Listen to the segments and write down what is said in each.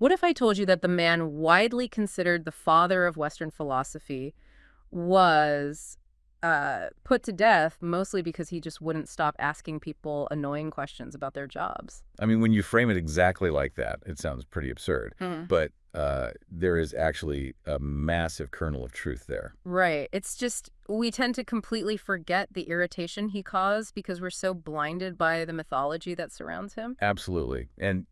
What if I told you that the man widely considered the father of Western philosophy was put to death mostly because he just wouldn't stop asking people annoying questions about their jobs? I mean, when you frame it exactly like that, it sounds pretty absurd. Hmm. But there is actually a massive kernel of truth there. Right. It's just we tend to completely forget the irritation he caused because we're so blinded by the mythology that surrounds him. Absolutely. And,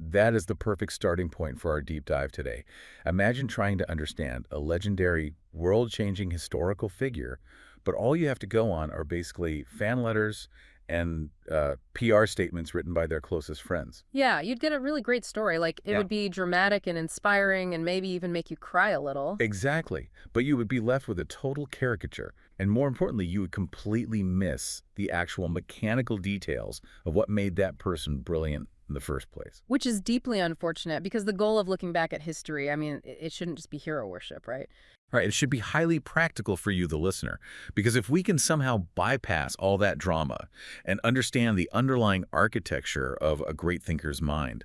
that is the perfect starting point for our deep dive today. Imagine trying to understand a legendary, world-changing historical figure, but all you have to go on are basically fan letters and PR statements written by their closest friends. Yeah, you'd get a really great story. Like, it Yeah. would be dramatic and inspiring and maybe even make you cry a little. Exactly. But you would be left with a total caricature. And more importantly, you would completely miss the actual mechanical details of what made that person brilliant in the first place. Which is deeply unfortunate because the goal of looking back at history, I mean, it shouldn't just be hero worship, right? Right, it should be highly practical for you, the listener, because if we can somehow bypass all that drama and understand the underlying architecture of a great thinker's mind,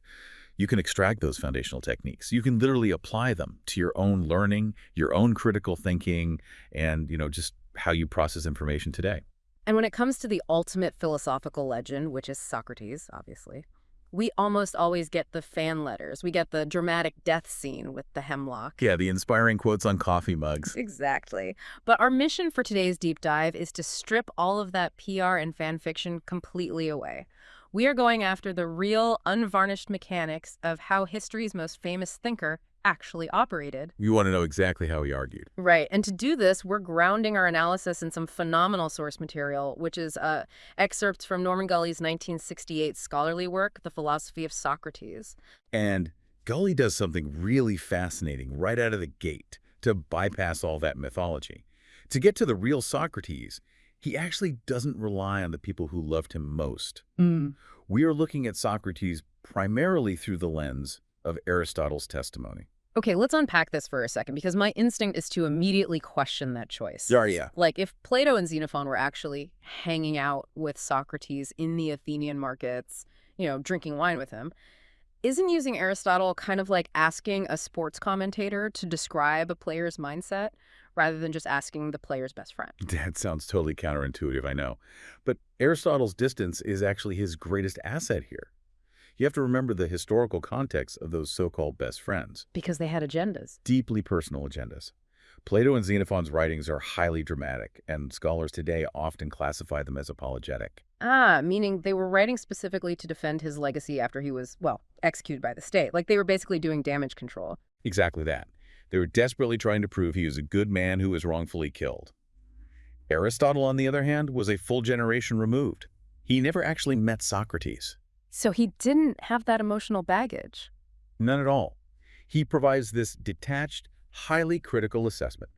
you can extract those foundational techniques. You can literally apply them to your own learning, your own critical thinking, and, just how you process information today. And when it comes to the ultimate philosophical legend, which is Socrates, obviously, we almost always get the fan letters. We get the dramatic death scene with the hemlock. Yeah, the inspiring quotes on coffee mugs. Exactly. But our mission for today's deep dive is to strip all of that PR and fan fiction completely away. We are going after the real, unvarnished mechanics of how history's most famous thinker actually operated. You want to know exactly how he argued. Right. And to do this, we're grounding our analysis in some phenomenal source material, which is excerpts from Norman Gully's 1968 scholarly work, The Philosophy of Socrates. And Gully does something really fascinating right out of the gate to bypass all that mythology. To get to the real Socrates, he actually doesn't rely on the people who loved him most. We are looking at Socrates primarily through the lens of Aristotle's testimony. Okay, let's unpack this for a second because my instinct is to immediately question that choice. Yeah. Like if Plato and Xenophon were actually hanging out with Socrates in the Athenian markets, drinking wine with him, isn't using Aristotle kind of like asking a sports commentator to describe a player's mindset rather than just asking the player's best friend? That sounds totally counterintuitive, I know. But Aristotle's distance is actually his greatest asset here. You have to remember the historical context of those so-called best friends. Because they had agendas. Deeply personal agendas. Plato and Xenophon's writings are highly dramatic, and scholars today often classify them as apologetic. Ah, meaning they were writing specifically to defend his legacy after he was, well, executed by the state. Like they were basically doing damage control. Exactly that. They were desperately trying to prove he was a good man who was wrongfully killed. Aristotle, on the other hand, was a full generation removed. He never actually met Socrates. So he didn't have that emotional baggage. None at all. He provides this detached, highly critical assessment.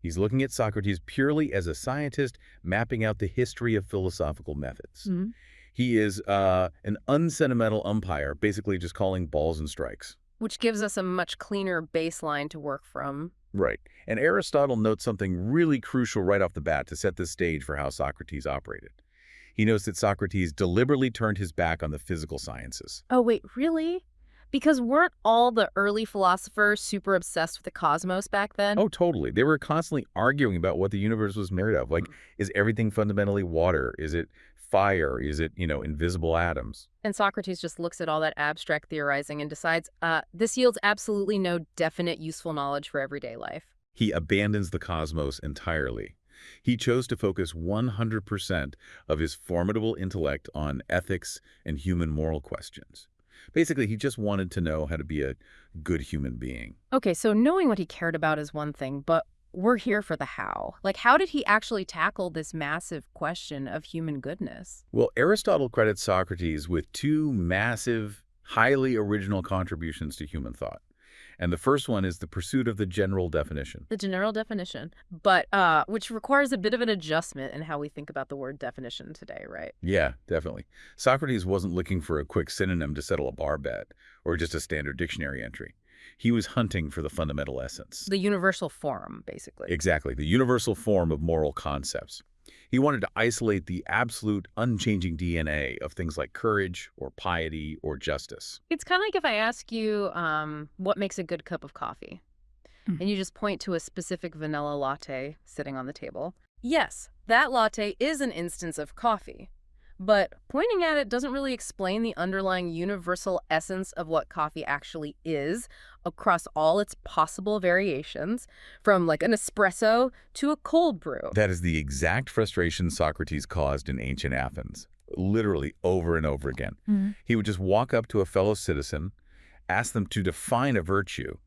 He's looking at Socrates purely as a scientist mapping out the history of philosophical methods. Mhm. He is an unsentimental umpire, basically just calling balls and strikes. Which gives us a much cleaner baseline to work from. Right. And Aristotle notes something really crucial right off the bat to set the stage for how Socrates operated. He notes that Socrates deliberately turned his back on the physical sciences. Oh, wait, really? Because weren't all the early philosophers super obsessed with the cosmos back then? Oh, totally. They were constantly arguing about what the universe was made of. Like, is everything fundamentally water? Is it fire? Is it, invisible atoms? And Socrates just looks at all that abstract theorizing and decides, this yields absolutely no definite useful knowledge for everyday life. He abandons the cosmos entirely. He chose to focus 100% of his formidable intellect on ethics and human moral questions. Basically, he just wanted to know how to be a good human being. Okay, so knowing what he cared about is one thing, but we're here for the how. Like, how did he actually tackle this massive question of human goodness? Well, Aristotle credits Socrates with two massive, highly original contributions to human thought. And the first one is the pursuit of the general definition. The general definition, but which requires a bit of an adjustment in how we think about the word definition today, right? Yeah, definitely. Socrates wasn't looking for a quick synonym to settle a bar bet or just a standard dictionary entry. He was hunting for the fundamental essence. The universal form, basically. Exactly, the universal form of moral concepts. He wanted to isolate the absolute unchanging DNA of things like courage or piety or justice. It's kind of like if I ask you what makes a good cup of coffee, and you just point to a specific vanilla latte sitting on the table. Yes, that latte is an instance of coffee, but pointing at it doesn't really explain the underlying universal essence of what coffee actually is across all its possible variations, from like an espresso to a cold brew. That is the exact frustration Socrates caused in ancient Athens, literally over and over again. He would just walk up to a fellow citizen, ask them to define a virtue,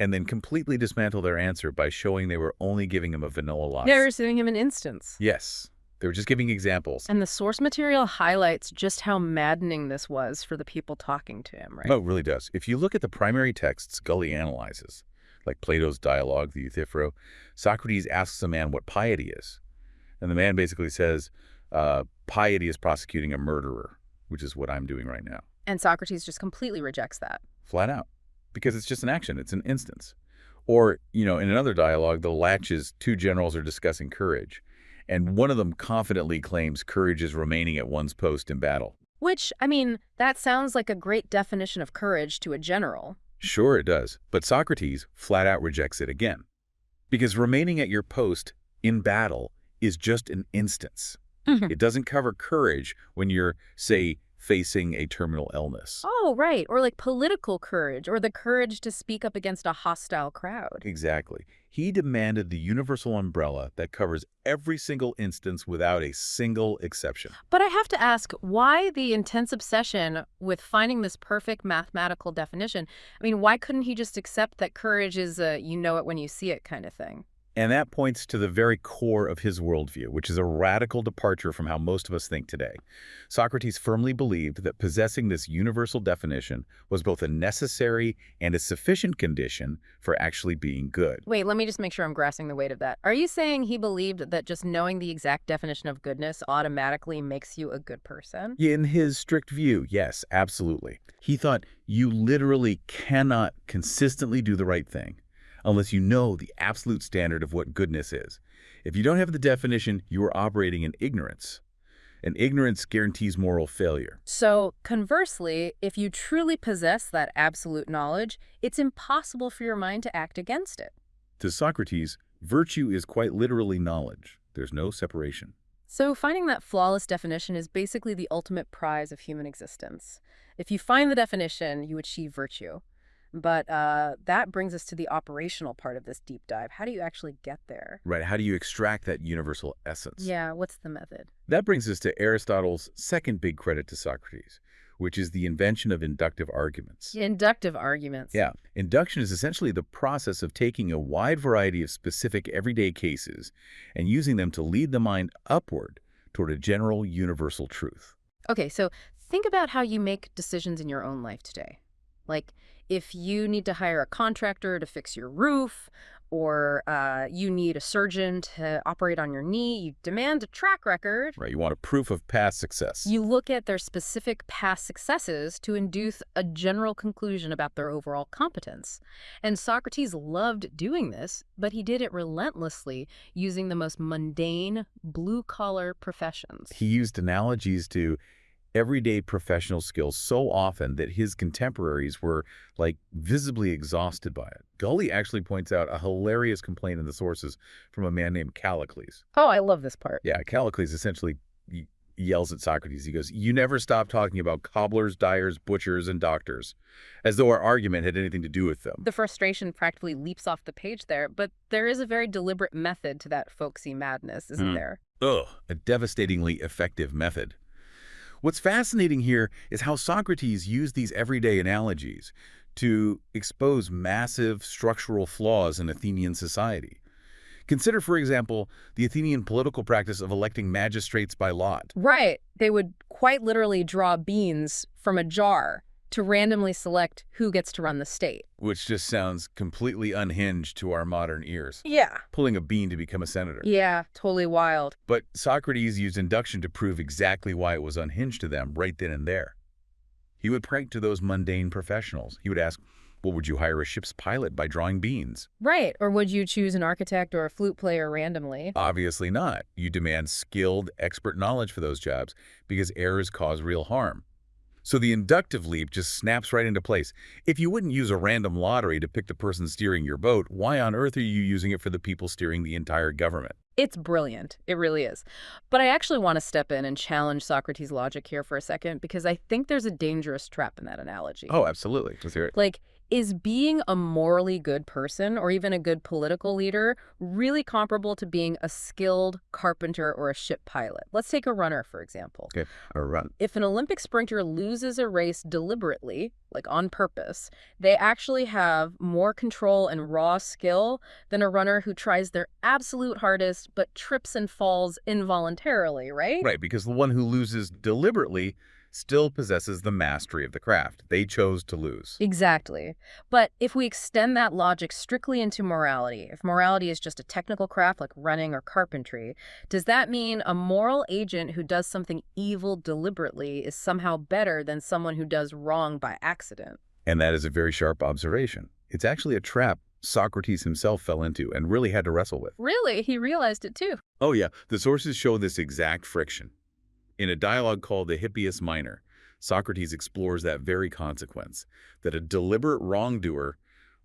and then completely dismantle their answer by showing they were only giving him a vanilla latte. Never giving him an instance. Yes, they were just giving examples. And the source material highlights just how maddening this was for the people talking to him, right? Oh, it really does. If you look at the primary texts Scully analyzes, like Plato's dialogue, the Euthyphro, Socrates asks a man what piety is. And the man basically says, piety is prosecuting a murderer, which is what I'm doing right now. And Socrates just completely rejects that. Flat out. Because it's just an action. It's an instance. Or, in another dialogue, the Latches, two generals are discussing courage. And one of them confidently claims courage is remaining at one's post in battle. Which, that sounds like a great definition of courage to a general. Sure it does. But Socrates flat out rejects it again. Because remaining at your post in battle is just an instance. It doesn't cover courage when you're, say, facing a terminal illness. Oh, right. Or like political courage, or the courage to speak up against a hostile crowd. Exactly. He demanded the universal umbrella that covers every single instance without a single exception. But I have to ask, why the intense obsession with finding this perfect mathematical definition? Why couldn't he just accept that courage is a you know it when you see it kind of thing? And that points to the very core of his worldview, which is a radical departure from how most of us think today. Socrates firmly believed that possessing this universal definition was both a necessary and a sufficient condition for actually being good. Wait, let me just make sure I'm grasping the weight of that. Are you saying he believed that just knowing the exact definition of goodness automatically makes you a good person? In his strict view, yes, absolutely. He thought you literally cannot consistently do the right thing unless you know the absolute standard of what goodness is. If you don't have the definition, you are operating in ignorance. And ignorance guarantees moral failure. So, conversely, if you truly possess that absolute knowledge, it's impossible for your mind to act against it. To Socrates, virtue is quite literally knowledge. There's no separation. So finding that flawless definition is basically the ultimate prize of human existence. If you find the definition, you achieve virtue. But that brings us to the operational part of this deep dive. How do you actually get there? Right, how do you extract that universal essence? Yeah, what's the method? That brings us to Aristotle's second big credit to Socrates, which is the invention of inductive arguments. Inductive arguments. Yeah, induction is essentially the process of taking a wide variety of specific everyday cases and using them to lead the mind upward toward a general universal truth. Okay, so think about how you make decisions in your own life today. Like, if you need to hire a contractor to fix your roof, or you need a surgeon to operate on your knee, you demand a track record. Right, you want a proof of past success. You look at their specific past successes to induce a general conclusion about their overall competence. And Socrates loved doing this, but he did it relentlessly using the most mundane, blue-collar professions. He used analogies to everyday professional skills so often that his contemporaries were, visibly exhausted by it. Gully actually points out a hilarious complaint in the sources from a man named Callicles. Oh, I love this part. Yeah, Callicles essentially yells at Socrates. He goes, "You never stop talking about cobblers, dyers, butchers, and doctors," as though our argument had anything to do with them. The frustration practically leaps off the page there, but there is a very deliberate method to that folksy madness, isn't there? Ugh, a devastatingly effective method. What's fascinating here is how Socrates used these everyday analogies to expose massive structural flaws in Athenian society. Consider, for example, the Athenian political practice of electing magistrates by lot. Right. They would quite literally draw beans from a jar to randomly select who gets to run the state. Which just sounds completely unhinged to our modern ears. Yeah. Pulling a bean to become a senator. Yeah, totally wild. But Socrates used induction to prove exactly why it was unhinged to them right then and there. He would prank to those mundane professionals. He would ask, Well, would you hire a ship's pilot by drawing beans? Right. Or would you choose an architect or a flute player randomly? Obviously not. You demand skilled, expert knowledge for those jobs because errors cause real harm. So the inductive leap just snaps right into place. If you wouldn't use a random lottery to pick the person steering your boat, why on earth are you using it for the people steering the entire government? It's brilliant. It really is. But I actually want to step in and challenge Socrates' logic here for a second because I think there's a dangerous trap in that analogy. Oh, absolutely. Let's hear it. Like, is being a morally good person or even a good political leader really comparable to being a skilled carpenter or a ship pilot? Let's take a runner, for example. Okay, a run. If an Olympic sprinter loses a race deliberately, like on purpose, they actually have more control and raw skill than a runner who tries their absolute hardest but trips and falls involuntarily, right? Right, because the one who loses deliberately still possesses the mastery of the craft. They chose to lose. Exactly. But if we extend that logic strictly into morality, if morality is just a technical craft like running or carpentry, does that mean a moral agent who does something evil deliberately is somehow better than someone who does wrong by accident? And that is a very sharp observation. It's actually a trap Socrates himself fell into and really had to wrestle with. Really? He realized it too. Oh yeah, the sources show this exact friction. In a dialogue called the Hippias Minor, Socrates explores that very consequence, that a deliberate wrongdoer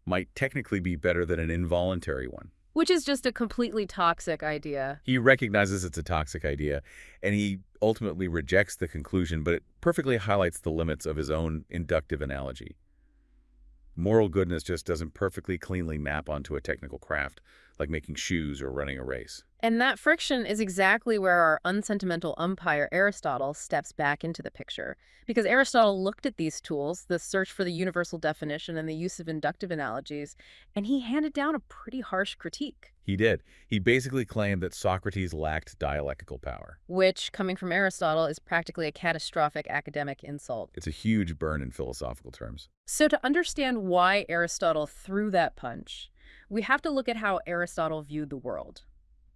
might technically be better than an involuntary one. Which is just a completely toxic idea. He recognizes it's a toxic idea, and he ultimately rejects the conclusion, but it perfectly highlights the limits of his own inductive analogy. Moral goodness just doesn't perfectly cleanly map onto a technical craft, like making shoes or running a race. And that friction is exactly where our unsentimental umpire Aristotle steps back into the picture. Because Aristotle looked at these tools, the search for the universal definition and the use of inductive analogies, and he handed down a pretty harsh critique. He did. He basically claimed that Socrates lacked dialectical power. Which, coming from Aristotle, is practically a catastrophic academic insult. It's a huge burn in philosophical terms. So to understand why Aristotle threw that punch, we have to look at how Aristotle viewed the world.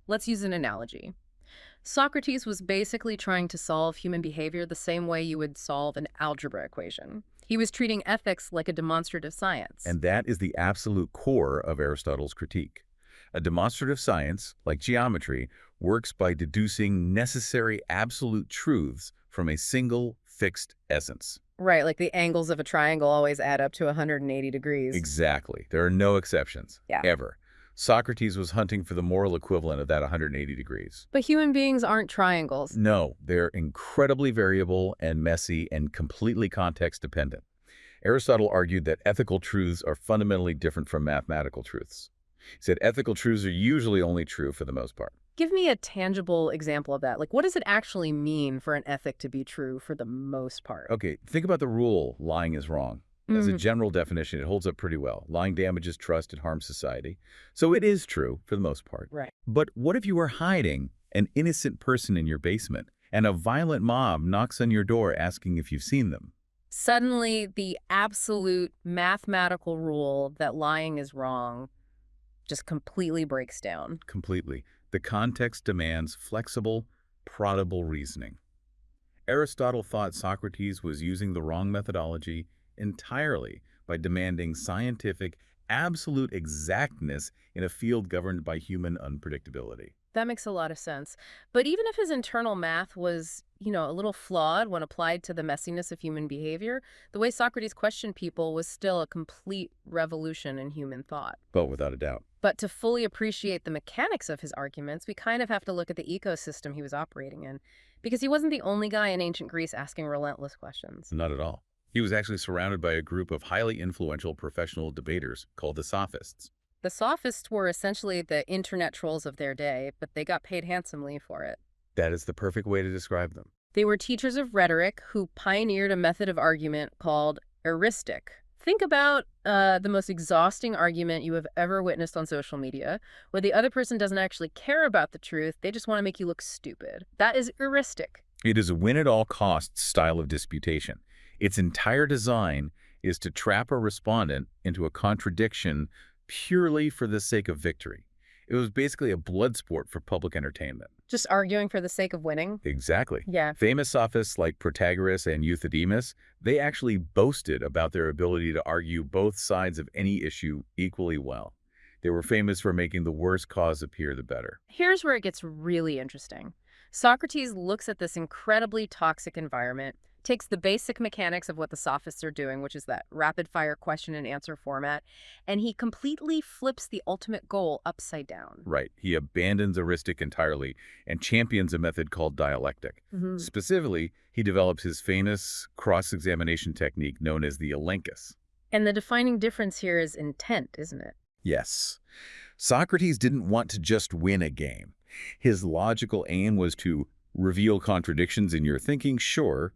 Let's use an analogy. Socrates was basically trying to solve human behavior the same way you would solve an algebra equation. He was treating ethics like a demonstrative science. And that is the absolute core of Aristotle's critique. A demonstrative science, like geometry, works by deducing necessary absolute truths from a single fixed essence. Right, like the angles of a triangle always add up to 180 degrees. Exactly. There are no exceptions, Yeah. ever. Socrates was hunting for the moral equivalent of that 180 degrees. But human beings aren't triangles. No, they're incredibly variable and messy and completely context-dependent. Aristotle argued that ethical truths are fundamentally different from mathematical truths. He said ethical truths are usually only true for the most part. Give me a tangible example of that. Like, what does it actually mean for an ethic to be true for the most part? Okay, think about the rule, lying is wrong. As a general definition, it holds up pretty well. Lying damages trust and harms society. So it is true for the most part. Right. But what if you are hiding an innocent person in your basement and a violent mob knocks on your door asking if you've seen them? Suddenly, the absolute mathematical rule that lying is wrong just completely breaks down. Completely. The context demands flexible, proddable reasoning. Aristotle thought Socrates was using the wrong methodology entirely by demanding scientific, absolute exactness in a field governed by human unpredictability. That makes a lot of sense. But even if his internal math was, a little flawed when applied to the messiness of human behavior, the way Socrates questioned people was still a complete revolution in human thought. But without a doubt. But to fully appreciate the mechanics of his arguments, we kind of have to look at the ecosystem he was operating in, because he wasn't the only guy in ancient Greece asking relentless questions. Not at all. He was actually surrounded by a group of highly influential professional debaters called the Sophists. The Sophists were essentially the internet trolls of their day, but they got paid handsomely for it. That is the perfect way to describe them. They were teachers of rhetoric who pioneered a method of argument called heuristic. Think about the most exhausting argument you have ever witnessed on social media, where the other person doesn't actually care about the truth, they just want to make you look stupid. That is heuristic. It is a win-at-all-costs style of disputation. Its entire design is to trap a respondent into a contradiction purely for the sake of victory. It was basically a blood sport for public entertainment. Just arguing for the sake of winning? Exactly. Yeah. Famous sophists like Protagoras and Euthydemus, they actually boasted about their ability to argue both sides of any issue equally well. They were famous for making the worst cause appear the better. Here's where it gets really interesting. Socrates looks at this incredibly toxic environment, takes the basic mechanics of what the sophists are doing, which is that rapid-fire question and answer format, and he completely flips the ultimate goal upside down. Right. He abandons heuristic entirely and champions a method called dialectic. Mhm. Specifically, he develops his famous cross-examination technique known as the elenchus. And the defining difference here is intent, isn't it? Yes. Socrates didn't want to just win a game. His logical aim was to reveal contradictions in your thinking, sure,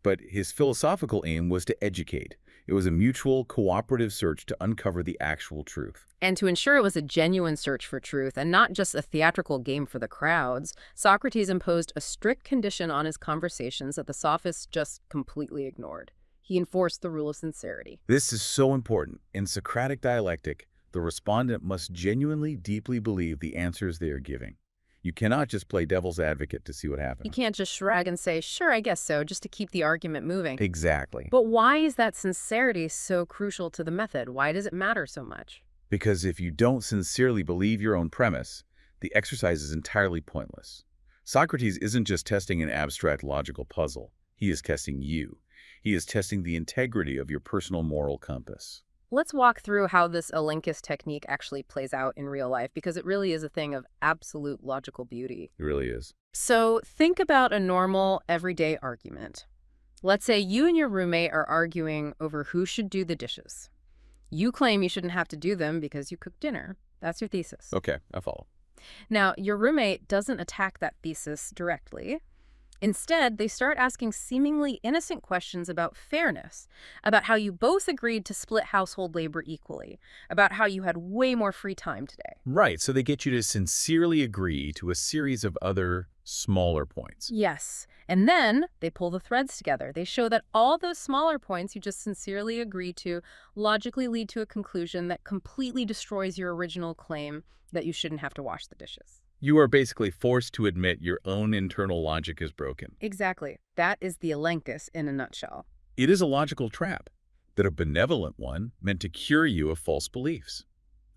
but his philosophical aim was to educate. It was a mutual, cooperative search to uncover the actual truth. And to ensure it was a genuine search for truth and not just a theatrical game for the crowds, Socrates imposed a strict condition on his conversations that the sophists just completely ignored. He enforced the rule of sincerity. This is so important. In Socratic dialectic, the respondent must genuinely, deeply believe the answers they are giving. You cannot just play devil's advocate to see what You happens. can't just shrug and say, sure, I guess so, just to keep the argument moving. Exactly. But why is that sincerity so crucial to the method? Why does it matter so much? Because if you don't sincerely believe your own premise, the exercise is entirely pointless. Socrates isn't just testing an abstract logical puzzle. He is testing you. He is testing the integrity of your personal moral compass. Let's walk through how this elenchus technique actually plays out in real life, because it really is a thing of absolute logical beauty. It really is. So think about a normal, everyday argument. Let's say you and your roommate are arguing over who should do the dishes. You claim you shouldn't have to do them because you cook dinner. That's your thesis. Okay, I follow. Now, your roommate doesn't attack that thesis directly. Instead, they start asking seemingly innocent questions about fairness, about how you both agreed to split household labor equally, about how you had way more free time today. Right, so they get you to sincerely agree to a series of other smaller points. Yes. And then they pull the threads together. They show that all those smaller points you just sincerely agreed to logically lead to a conclusion that completely destroys your original claim that you shouldn't have to wash the dishes. You are basically forced to admit your own internal logic is broken. Exactly. That is the elenchus in a nutshell. It is a logical trap, but a benevolent one meant to cure you of false beliefs.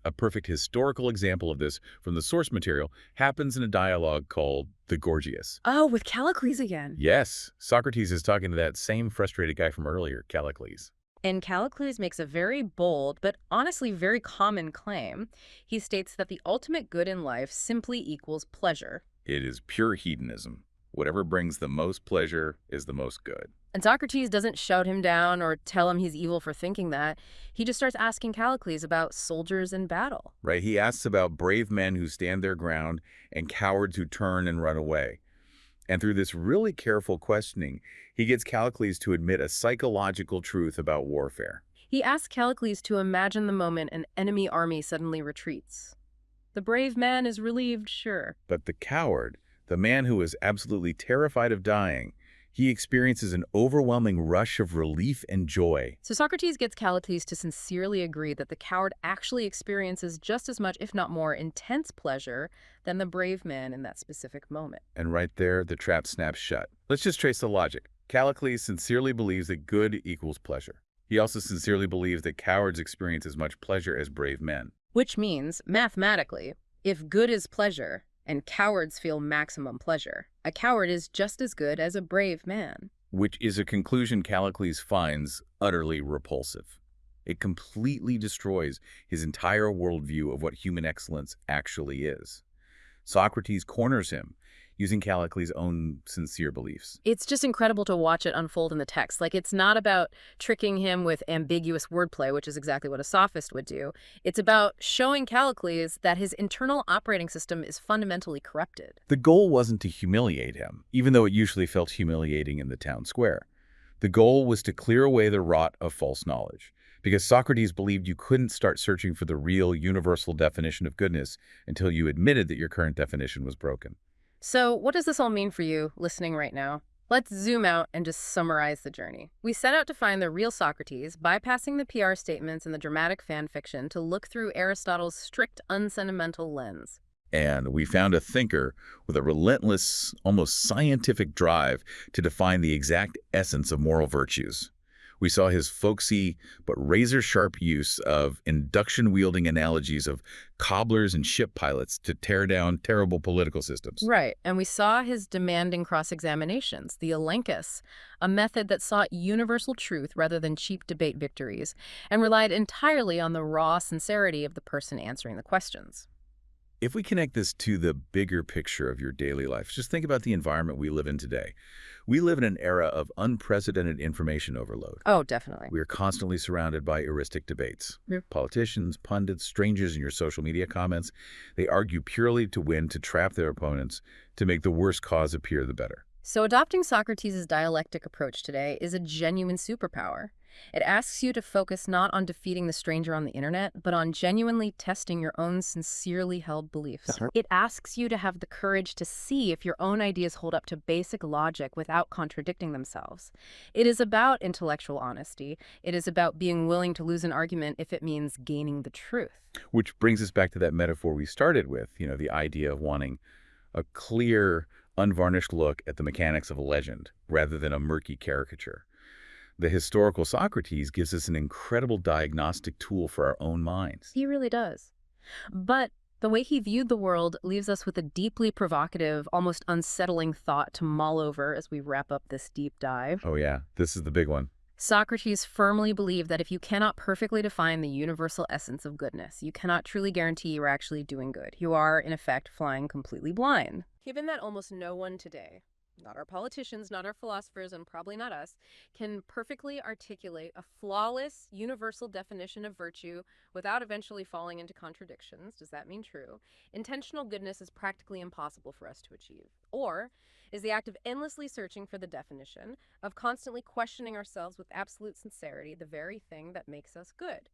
A perfect historical example of this from the source material happens in a dialogue called The Gorgias. Oh, with Callicles again. Yes, Socrates is talking to that same frustrated guy from earlier, Callicles. And Callicles makes a very bold, but honestly very common claim. He states that the ultimate good in life simply equals pleasure. It is pure hedonism. Whatever brings the most pleasure is the most good. And Socrates doesn't shout him down or tell him he's evil for thinking that. He just starts asking Callicles about soldiers in battle. Right? He asks about brave men who stand their ground and cowards who turn and run away. And through this really careful questioning, he gets Callicles to admit a psychological truth about warfare. He asks Callicles to imagine the moment an enemy army suddenly retreats. The brave man is relieved, sure. But the coward, the man who is absolutely terrified of dying, he experiences an overwhelming rush of relief and joy. So Socrates gets Callicles to sincerely agree that the coward actually experiences just as much, if not more, intense pleasure than the brave man in that specific moment. And right there, the trap snaps shut. Let's just trace the logic. Callicles sincerely believes that good equals pleasure. He also sincerely believes that cowards experience as much pleasure as brave men. Which means, mathematically, if good is pleasure, and cowards feel maximum pleasure, a coward is just as good as a brave man. Which is a conclusion Callicles finds utterly repulsive. It completely destroys his entire worldview of what human excellence actually is. Socrates corners him, using Callicles' own sincere beliefs. It's just incredible to watch it unfold in the text. Like, it's not about tricking him with ambiguous wordplay, which is exactly what a sophist would do. It's about showing Callicles that his internal operating system is fundamentally corrupted. The goal wasn't to humiliate him, even though it usually felt humiliating in the town square. The goal was to clear away the rot of false knowledge, because Socrates believed you couldn't start searching for the real universal definition of goodness until you admitted that your current definition was broken. So what does this all mean for you listening right now? Let's zoom out and just summarize the journey. We set out to find the real Socrates, bypassing the PR statements and the dramatic fan fiction to look through Aristotle's strict, unsentimental lens. And we found a thinker with a relentless, almost scientific drive to define the exact essence of moral virtues. We saw his folksy but razor-sharp use of induction-wielding analogies of cobblers and ship pilots to tear down terrible political systems. Right, and we saw his demanding cross-examinations, the elenchus, a method that sought universal truth rather than cheap debate victories, and relied entirely on the raw sincerity of the person answering the questions. If we connect this to the bigger picture of your daily life, just think about the environment we live in today. We live in an era of unprecedented information overload. Oh, definitely. We are constantly surrounded by heuristic debates. Politicians, pundits, strangers in your social media comments, they argue purely to win, to trap their opponents, to make the worst cause appear the better. So adopting Socrates' dialectic approach today is a genuine superpower. It asks you to focus not on defeating the stranger on the internet, but on genuinely testing your own sincerely held beliefs. It asks you to have the courage to see if your own ideas hold up to basic logic without contradicting themselves. It is about intellectual honesty. It is about being willing to lose an argument if it means gaining the truth. Which brings us back to that metaphor we started with, the idea of wanting a clear, unvarnished look at the mechanics of a legend rather than a murky caricature. The historical Socrates gives us an incredible diagnostic tool for our own minds. He really does. But the way he viewed the world leaves us with a deeply provocative, almost unsettling thought to mull over as we wrap up this deep dive. Oh yeah, this is the big one. Socrates firmly believed that if you cannot perfectly define the universal essence of goodness, you cannot truly guarantee you are actually doing good. You are, in effect, flying completely blind. Given that almost no one today, not our politicians, not our philosophers, and probably not us, can perfectly articulate a flawless, universal definition of virtue without eventually falling into contradictions, does that mean true? Intentional goodness is practically impossible for us to achieve. Or is the act of endlessly searching for the definition, of constantly questioning ourselves with absolute sincerity, the very thing that makes us good.